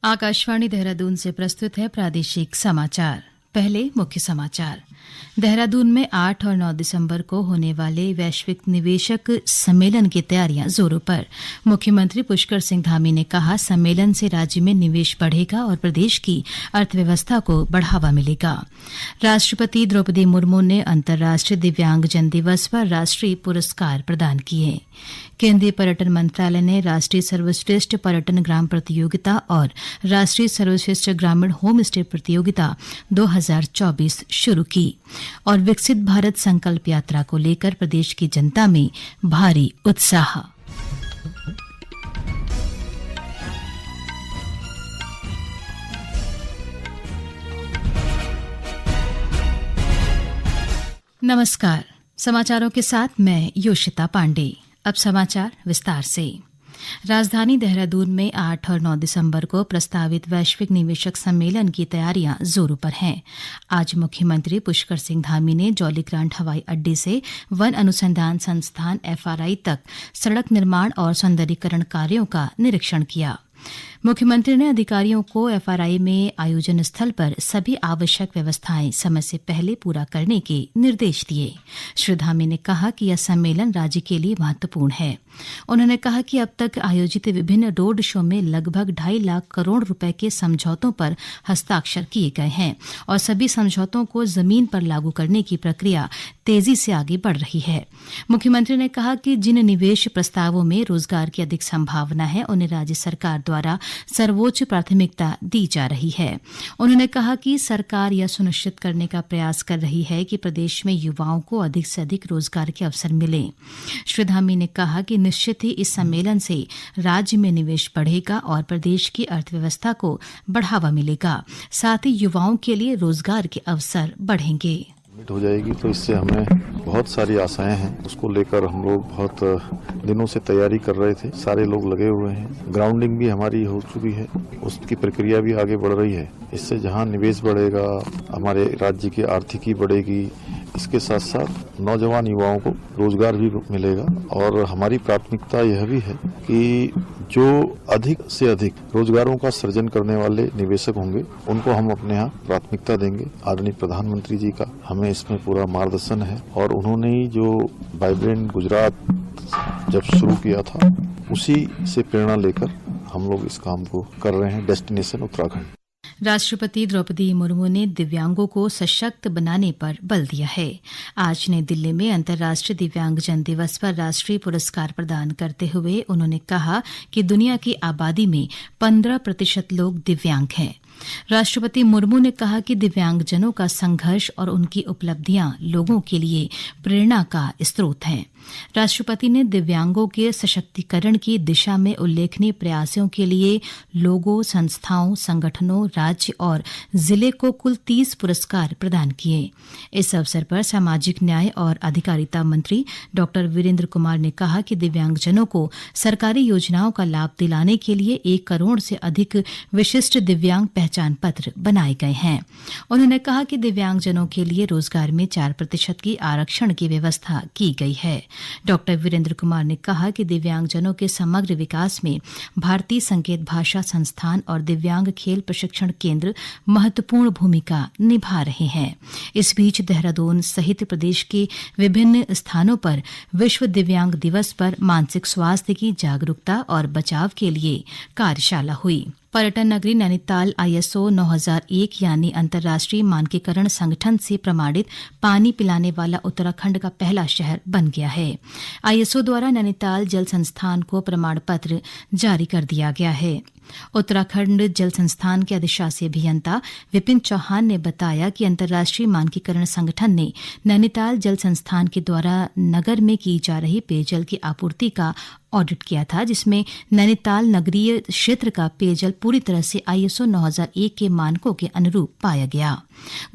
आकाशवाणी देहरादून से प्रस्तुत है प्रादेशिक समाचार। पहले मुख्य समाचार। देहरादून में 8 और 9 दिसंबर को होने वाले वैश्विक निवेशक सम्मेलन की तैयारियां जोरों पर। मुख्यमंत्री पुष्कर सिंह धामी ने कहा, सम्मेलन से राज्य में निवेश बढ़ेगा और प्रदेश की अर्थव्यवस्था को बढ़ावा मिलेगा। राष्ट्रपति द्रौपदी मुर्मू ने अंतर्राष्ट्रीय दिव्यांगजन दिवस पर राष्ट्रीय पुरस्कार प्रदान किए। केंद्रीय पर्यटन मंत्रालय ने राष्ट्रीय सर्वश्रेष्ठ पर्यटन ग्राम प्रतियोगिता और राष्ट्रीय सर्वश्रेष्ठ ग्रामीण होम स्टे प्रतियोगिता 2024 शुरू की। और विकसित भारत संकल्प यात्रा को लेकर प्रदेश की जनता में भारी उत्साह। नमस्कार, समाचारों के साथ मैं योशिता पांडे। अब समाचार विस्तार से। राजधानी देहरादून में 8 और 9 दिसंबर को प्रस्तावित वैश्विक निवेशक सम्मेलन की तैयारियां जोरों पर हैं। आज मुख्यमंत्री पुष्कर सिंह धामी ने जौलीग्रांट हवाई अड्डे से वन अनुसंधान संस्थान FRI तक सड़क निर्माण और सौंदर्यीकरण कार्यों का निरीक्षण किया। मुख्यमंत्री ने अधिकारियों को FRI में आयोजन स्थल पर सभी आवश्यक व्यवस्थाएं समय से पहले पूरा करने के निर्देश दिए। श्री धामी ने कहा कि यह सम्मेलन राज्य के लिए महत्वपूर्ण है। उन्होंने कहा कि अब तक आयोजित विभिन्न रोड शो में लगभग 2.5 लाख करोड़ रुपए के समझौतों पर हस्ताक्षर किए गए हैं और सभी समझौतों को जमीन पर लागू करने की प्रक्रिया तेजी से आगे बढ़ रही है। मुख्यमंत्री ने कहा कि जिन निवेश प्रस्तावों में रोजगार की अधिक संभावना है, उन्हें राज्य सरकार द्वारा सर्वोच्च प्राथमिकता दी जा रही है। उन्होंने कहा कि सरकार यह सुनिश्चित करने का प्रयास कर रही है कि प्रदेश में युवाओं को अधिक से अधिक रोजगार के अवसर मिले। श्री धामी ने कहा कि निश्चित ही इस सम्मेलन से राज्य में निवेश बढ़ेगा और प्रदेश की अर्थव्यवस्था को बढ़ावा मिलेगा, साथ ही युवाओं के लिए रोजगार के अवसर बढ़ेंगे। हो जाएगी तो इससे हमें बहुत सारी आशाएं हैं। उसको लेकर हम लोग बहुत दिनों से तैयारी कर रहे थे। सारे लोग लगे हुए हैं। ग्राउंडिंग भी हमारी हो चुकी है, उसकी प्रक्रिया भी आगे बढ़ रही है। इससे जहां निवेश बढ़ेगा, हमारे राज्य की आर्थिकी बढ़ेगी, इसके साथ साथ नौजवान युवाओं को रोजगार भी मिलेगा। और हमारी प्राथमिकता यह भी है कि जो अधिक से अधिक रोजगारों का सृजन करने वाले निवेशक होंगे, उनको हम अपने यहाँ प्राथमिकता देंगे। आदरणीय प्रधानमंत्री जी का हमें इसमें पूरा मार्गदर्शन है और उन्होंने जो वाइब्रेंट गुजरात जब शुरू किया था, उसी से प्रेरणा लेकर हम लोग इस काम को कर रहे हैं। डेस्टिनेशन उत्तराखंड। राष्ट्रपति द्रौपदी मुर्मू ने दिव्यांगों को सशक्त बनाने पर बल दिया है। आज नई दिल्ली में अंतर्राष्ट्रीय दिव्यांगजन दिवस पर राष्ट्रीय पुरस्कार प्रदान करते हुए उन्होंने कहा कि दुनिया की आबादी में 15% लोग दिव्यांग हैं। राष्ट्रपति मुर्मू ने कहा कि दिव्यांगजनों का संघर्ष और उनकी उपलब्धियां लोगों के लिए प्रेरणा का स्रोत हैं। राष्ट्रपति ने दिव्यांगों के सशक्तिकरण की दिशा में उल्लेखनीय प्रयासों के लिए लोगों, संस्थाओं, संगठनों, राज्य और जिले को कुल 30 पुरस्कार प्रदान किए। इस अवसर पर सामाजिक न्याय और अधिकारिता मंत्री डॉ वीरेंद्र कुमार ने कहा कि दिव्यांगजनों को सरकारी योजनाओं का लाभ दिलाने के लिए 1 करोड़ से अधिक विशिष्ट दिव्यांग पहचान पत्र बनाए गए हैं। उन्होंने कहा कि दिव्यांगजनों के लिए रोजगार में 4% की आरक्षण की व्यवस्था की गई है। डॉ वीरेंद्र कुमार ने कहा कि दिव्यांगजनों के समग्र विकास में भारतीय संकेत भाषा संस्थान और दिव्यांग खेल प्रशिक्षण केंद्र महत्वपूर्ण भूमिका निभा रहे हैं। इस बीच देहरादून सहित प्रदेश के विभिन्न स्थानों पर विश्व दिव्यांग दिवस पर मानसिक स्वास्थ्य की जागरूकता और बचाव के लिए कार्यशाला हुई। पर्यटन नगरी नैनीताल ISO 9001 यानी अंतर्राष्ट्रीय मानकीकरण संगठन से प्रमाणित पानी पिलाने वाला उत्तराखंड का पहला शहर बन गया है। ISO द्वारा नैनीताल जल संस्थान को प्रमाण पत्र जारी कर दिया गया है। उत्तराखंड जल संस्थान के अधिशासी अभियंता विपिन चौहान ने बताया कि अंतर्राष्ट्रीय मानकीकरण संगठन ने नैनीताल जल संस्थान के द्वारा नगर में की जा रही पेयजल की आपूर्ति का ऑडिट किया था, जिसमें नैनीताल नगरीय क्षेत्र का पेयजल पूरी तरह से ISO 9001 के मानकों के अनुरूप पाया गया।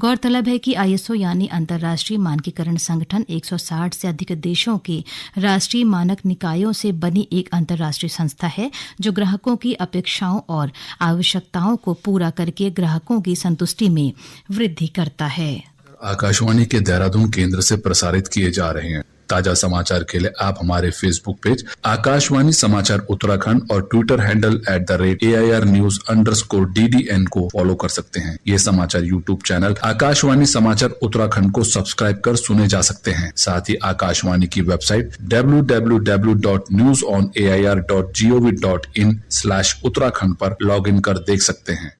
गौरतलब है कि ISO यानी अंतर्राष्ट्रीय मानकीकरण संगठन 160 से अधिक देशों के राष्ट्रीय मानक निकायों से बनी एक अंतर्राष्ट्रीय संस्था है, जो ग्राहकों की अपेक्षाओं और आवश्यकताओं को पूरा करके ग्राहकों की संतुष्टि में वृद्धि करता है। आकाशवाणी के देहरादून केंद्र से प्रसारित किए जा रहे हैं। ताजा समाचार के लिए आप हमारे फेसबुक पेज आकाशवाणी समाचार उत्तराखंड और ट्विटर हैंडल @AIR News_DDN को फॉलो कर सकते हैं। ये समाचार यूट्यूब चैनल आकाशवाणी समाचार उत्तराखंड को सब्सक्राइब कर सुने जा सकते हैं। साथ ही आकाशवाणी की वेबसाइट www.newsonair.gov.in/उत्तराखंड पर लॉग इन कर देख सकते हैं।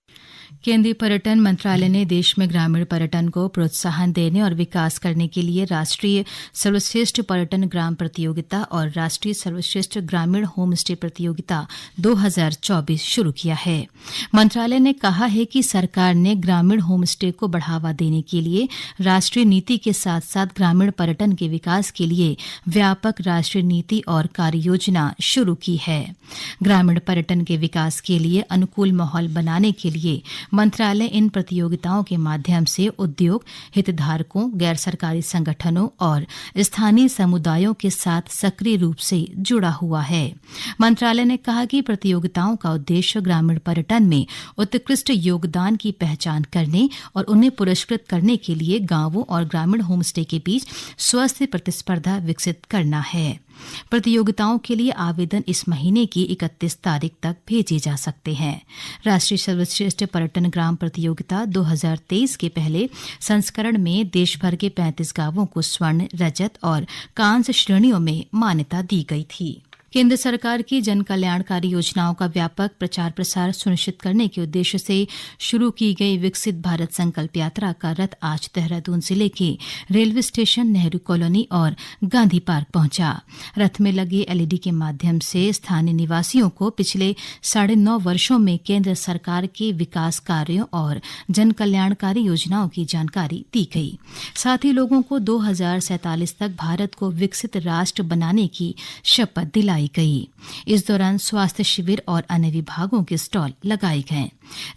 केंद्रीय पर्यटन मंत्रालय ने देश में ग्रामीण पर्यटन को प्रोत्साहन देने और विकास करने के लिए राष्ट्रीय सर्वश्रेष्ठ पर्यटन ग्राम प्रतियोगिता और राष्ट्रीय सर्वश्रेष्ठ ग्रामीण होम स्टे प्रतियोगिता 2024 शुरू किया है। मंत्रालय ने कहा है कि सरकार ने ग्रामीण होम स्टे को बढ़ावा देने के लिए राष्ट्रीय नीति के साथ साथ ग्रामीण पर्यटन के विकास के लिए व्यापक राष्ट्रीय नीति और कार्य योजना शुरू की है। ग्रामीण पर्यटन के विकास के लिए अनुकूल माहौल बनाने के लिए मंत्रालय इन प्रतियोगिताओं के माध्यम से उद्योग, हितधारकों, गैर सरकारी संगठनों और स्थानीय समुदायों के साथ सक्रिय रूप से जुड़ा हुआ है। मंत्रालय ने कहा कि प्रतियोगिताओं का उद्देश्य ग्रामीण पर्यटन में उत्कृष्ट योगदान की पहचान करने और उन्हें पुरस्कृत करने के लिए गांवों और ग्रामीण होम स्टे के बीच स्वस्थ प्रतिस्पर्धा विकसित करना है। प्रतियोगिताओं के लिए आवेदन इस महीने की 31 तारीख तक भेजे जा सकते हैं। राष्ट्रीय सर्वश्रेष्ठ पर्यटन ग्राम प्रतियोगिता 2023 के पहले संस्करण में देश भर के 35 गांवों को स्वर्ण, रजत और कांस्य श्रेणियों में मान्यता दी गई थी। केंद्र सरकार की जन कल्याणकारी योजनाओं का व्यापक प्रचार प्रसार सुनिश्चित करने के उद्देश्य से शुरू की गई विकसित भारत संकल्प यात्रा का रथ आज देहरादून जिले के रेलवे स्टेशन, नेहरू कॉलोनी और गांधी पार्क पहुंचा। रथ में लगे एलईडी के माध्यम से स्थानीय निवासियों को पिछले 9.5 वर्षों में केंद्र सरकार के विकास कार्यों और जन कल्याणकारी योजनाओं की जानकारी दी गई। साथ ही लोगों को 2047 तक भारत को विकसित राष्ट्र बनाने की शपथ दिलाई गई। इस दौरान स्वास्थ्य शिविर और अन्य विभागों के स्टॉल लगाए गए।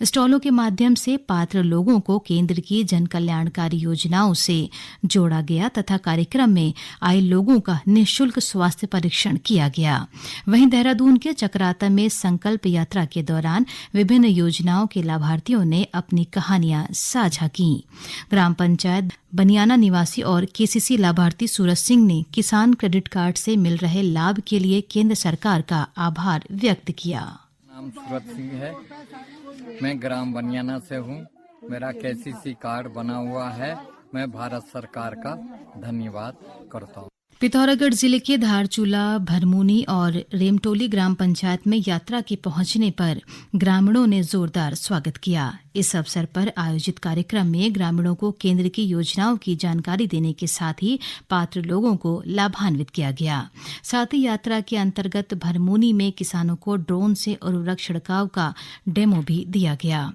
स्टॉलों के माध्यम से पात्र लोगों को केंद्र की जन कल्याणकारी योजनाओं से जोड़ा गया तथा कार्यक्रम में आए लोगों का निःशुल्क स्वास्थ्य परीक्षण किया गया। वहीं देहरादून के चक्राता में संकल्प यात्रा के दौरान विभिन्न योजनाओं के लाभार्थियों ने अपनी कहानियां साझा की। ग्राम पंचायत बनियाना निवासी और केसीसी लाभार्थी सूरज सिंह ने किसान क्रेडिट कार्ड से मिल रहे लाभ के लिए केंद्र सरकार का आभार व्यक्त किया। नाम सूरज सिंह है, मैं ग्राम बनियाना से हूँ। मेरा केसीसी कार्ड बना हुआ है। मैं भारत सरकार का धन्यवाद करता हूँ। पिथौरागढ़ जिले के धारचूला, भरमूनी और रेमटोली ग्राम पंचायत में यात्रा के पहुंचने पर ग्रामीणों ने जोरदार स्वागत किया। इस अवसर पर आयोजित कार्यक्रम में ग्रामीणों को केंद्र की योजनाओं की जानकारी देने के साथ ही पात्र लोगों को लाभान्वित किया गया। साथ ही यात्रा के अंतर्गत भरमूनी में किसानों को ड्रोन से उर्वरक छिड़काव का डेमो भी दिया गया।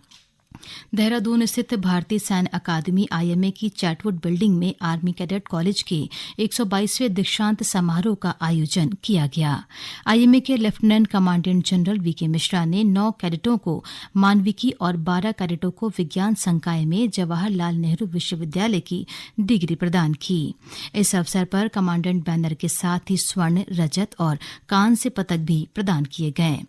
देहरादून स्थित भारतीय सैन्य अकादमी आईएमए की चैटवुड बिल्डिंग में आर्मी कैडेट कॉलेज के 122वें दीक्षांत समारोह का आयोजन किया गया। आईएमए के lieutenant commandant general VK Mishra ने 9 कैडेटों को मानविकी और 12 कैडेटों को विज्ञान संकाय में जवाहरलाल नेहरू विश्वविद्यालय की डिग्री प्रदान की। इस अवसर पर कमांडेंट बैनर के साथ ही स्वर्ण, रजत और कांस्य पदक भी प्रदान किए गए।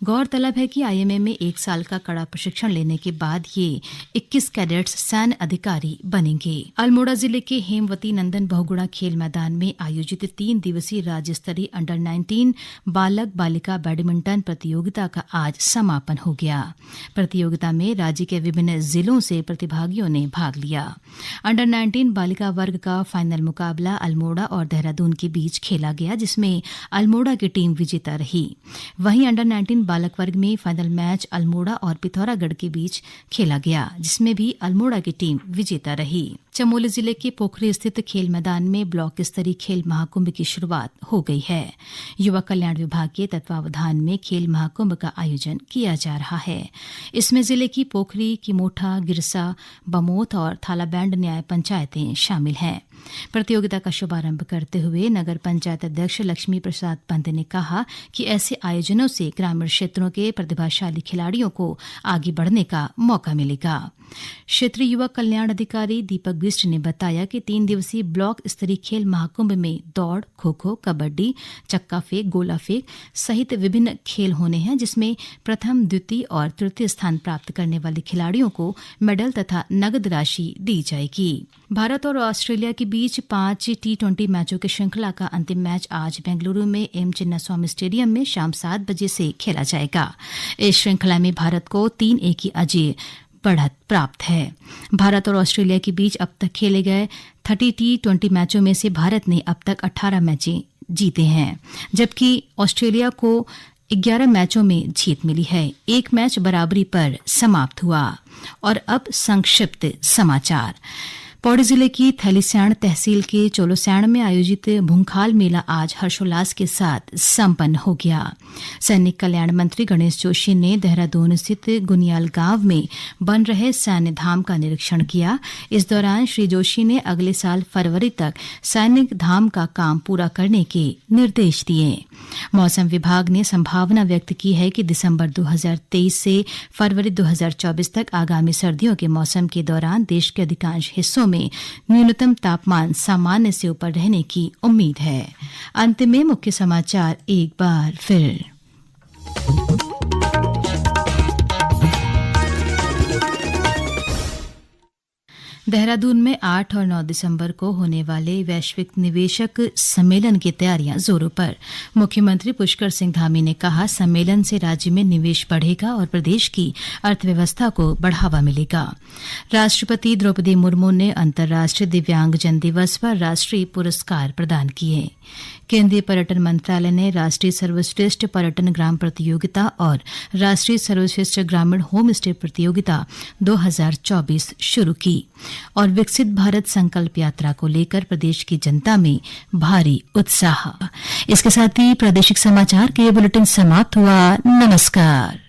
गौरतलब है कि आईएमए में 1 साल का कड़ा प्रशिक्षण लेने के बाद ये 21 कैडेट्स सैन्य अधिकारी बनेंगे। अल्मोड़ा जिले के हेमवती नंदन बहुगुणा खेल मैदान में आयोजित 3 दिवसीय राज्य स्तरीय अंडर 19 बालक बालिका बैडमिंटन प्रतियोगिता का आज समापन हो गया। प्रतियोगिता में राज्य के विभिन्न जिलों से प्रतिभागियों ने भाग लिया। अंडर 19 बालिका वर्ग का फाइनल मुकाबला अल्मोड़ा और देहरादून के बीच खेला गया, जिसमें अल्मोड़ा की टीम विजेता रही। वहीं अंडर 19 बालक वर्ग में फाइनल मैच अल्मोड़ा और पिथौरागढ़ के बीच खेला गया, जिसमें भी अल्मोड़ा की टीम विजेता रही। चमोली जिले के पोखरी स्थित खेल मैदान में ब्लॉक स्तरीय खेल महाकुंभ की शुरुआत हो गई है। युवा कल्याण विभाग के तत्वावधान में खेल महाकुंभ का आयोजन किया जा रहा है। इसमें जिले की पोखरी, किमोठा, गिरसा, बमोत और थालाबैंड न्याय पंचायतें शामिल हैं। प्रतियोगिता का शुभारंभ करते हुए नगर पंचायत अध्यक्ष लक्ष्मी प्रसाद पंत ने कहा कि ऐसे आयोजनों से ग्रामीण क्षेत्रों के प्रतिभाशाली खिलाड़ियों को आगे बढ़ने का मौका मिलेगा। क्षेत्रीय युवा कल्याण अधिकारी दीपक बिष्ट ने बताया कि 3 दिवसीय ब्लॉक स्तरीय खेल महाकुंभ में दौड़, खो-खो, कबड्डी, चक्का फेंक, गोला फेंक सहित विभिन्न खेल होने हैं, जिसमें प्रथम, द्वितीय और तृतीय स्थान प्राप्त करने वाले खिलाड़ियों को मेडल तथा नगद राशि दी जाएगी। भारत और ऑस्ट्रेलिया के बीच 5 T20 मैचों की श्रृंखला का अंतिम मैच आज बेंगलुरु में एम चिन्नास्वामी स्टेडियम में शाम 7 बजे से खेला जाएगा। इस श्रृंखला में भारत को 3-1 की अजय बढ़त प्राप्त है। भारत और ऑस्ट्रेलिया के बीच अब तक खेले गए 30 T20 मैचों में से भारत ने अब तक 18 मैचें जीते हैं, जबकि ऑस्ट्रेलिया को 11 मैचों में जीत मिली है। 1 मैच बराबरी पर समाप्त हुआ। और अब संक्षिप्त समाचार। पौड़ी जिले की थैलीसैंण तहसील के चोलोसैंण में आयोजित भूंखाल मेला आज हर्षोल्लास के साथ संपन्न हो गया। सैनिक कल्याण मंत्री गणेश जोशी ने देहरादून स्थित गुनियाल गांव में बन रहे सैन्य धाम का निरीक्षण किया। इस दौरान श्री जोशी ने अगले साल फरवरी तक सैनिक धाम का काम पूरा करने के निर्देश दिए। मौसम विभाग ने संभावना व्यक्त की है कि दिसंबर 2023 से फरवरी 2024 तक आगामी सर्दियों के मौसम के दौरान देश के अधिकांश हिस्सों में न्यूनतम तापमान सामान्य से ऊपर रहने की उम्मीद है। अंत में मुख्य समाचार एक बार फिर। देहरादून में 8 और 9 दिसंबर को होने वाले वैश्विक निवेशक सम्मेलन की तैयारियां जोरों पर। मुख्यमंत्री पुष्कर सिंह धामी ने कहा, सम्मेलन से राज्य में निवेश बढ़ेगा और प्रदेश की अर्थव्यवस्था को बढ़ावा मिलेगा। राष्ट्रपति द्रौपदी मुर्मू ने अंतर्राष्ट्रीय दिव्यांगजन दिवस पर राष्ट्रीय पुरस्कार प्रदान किए। केंद्रीय पर्यटन मंत्रालय ने राष्ट्रीय सर्वश्रेष्ठ पर्यटन ग्राम प्रतियोगिता और राष्ट्रीय सर्वश्रेष्ठ ग्रामीण होम स्टे प्रतियोगिता 2024 शुरू की। और विकसित भारत संकल्प यात्रा को लेकर प्रदेश की जनता में भारी उत्साह। इसके साथ ही प्रादेशिक समाचार के बुलेटिन समाप्त हुआ। नमस्कार।